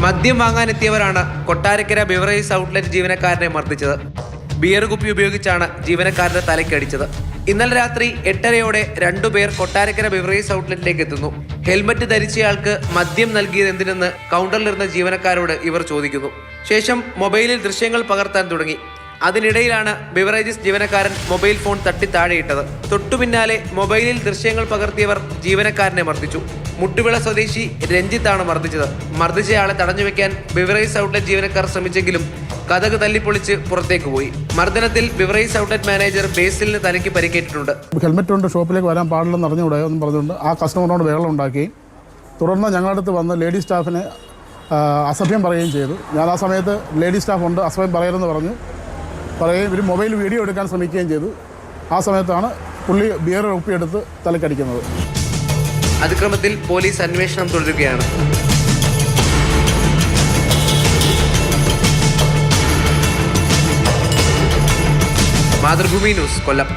മദ്യം വാങ്ങാനെത്തിയവരാണ് Kottarakkara beverages outlet ജീവനക്കാരനെ മർദ്ദിച്ചത്. Beer കുപ്പി ഉപയോഗിച്ചാണ് ജീവനക്കാരന്റെ തലയ്ക്കടിച്ചത്. ഇന്നലെ രാത്രി 8:30-ഓടെ 2 പേർ കൊട്ടാരക്കര ബിവറേജസ് ഔട്ട്ലെറ്റിലേക്ക് എത്തുന്നു. ഹെൽമറ്റ് ധരിച്ചയാൾക്ക് മദ്യം നൽകിയത് എന്തിനെന്ന് കൗണ്ടറിലിരുന്ന ജീവനക്കാരോട് ഇവർ ചോദിക്കുന്നു. ശേഷം മൊബൈലിൽ ദൃശ്യങ്ങൾ പകർത്താൻ തുടങ്ങി. അതിനിടയിലാണ് ബിവറേജസ് ജീവനക്കാരൻ മൊബൈൽ ഫോൺ തട്ടി താഴെയിട്ടത്. തൊട്ടുപിന്നാലെ മൊബൈലിൽ ദൃശ്യങ്ങൾ പകർത്തിയവർ ജീവനക്കാരനെ മർദ്ദിച്ചു. മുട്ടുവിള സ്വദേശി രഞ്ജിത്താണ് മർദ്ദിച്ചത്. മർദ്ദിച്ചയാളെ തടഞ്ഞുവെക്കാൻ ബിവറേജസ് ഔട്ട്ലെറ്റ് ജീവനക്കാർ ശ്രമിച്ചെങ്കിലും കതക് തല്ലിപ്പൊളിച്ച് പുറത്തേക്ക് പോയി. മർദ്ദനത്തിൽ ബിവറേജസ് ഔട്ട്ലെറ്റ് മാനേജർ ബേസിലിന് തലയ്ക്ക് പരിക്കേറ്റിട്ടുണ്ട്. ഹെൽമെറ്റ് കൊണ്ട് ഷോപ്പിലേക്ക് വരാൻ പാടില്ലെന്ന് അറിഞ്ഞുകൂടെ എന്ന് പറഞ്ഞുകൊണ്ട് ആ കസ്റ്റമറിനോട് ബഹളം ഉണ്ടാക്കുകയും തുടർന്ന് ഞങ്ങളുടെ അടുത്ത് വന്ന് ലേഡി സ്റ്റാഫിനെ അസഭ്യം പറയുകയും ചെയ്തു. ഞാൻ ആ സമയത്ത് ലേഡി സ്റ്റാഫ് ഉണ്ട്, അസഭ്യം പറയരുതെന്ന് പറയുകയും ഒരു മൊബൈൽ വീഡിയോ എടുക്കാൻ ശ്രമിക്കുകയും ചെയ്തു. ആ സമയത്താണ് പുള്ളി ബിയർ ഒപ്പിയെടുത്ത് തലക്കടിക്കുന്നത്. അതിക്രമത്തിൽ പോലീസ് അന്വേഷണം തുടരുകയാണ്. മാതൃഭൂമി ന്യൂസ്, കൊല്ലം.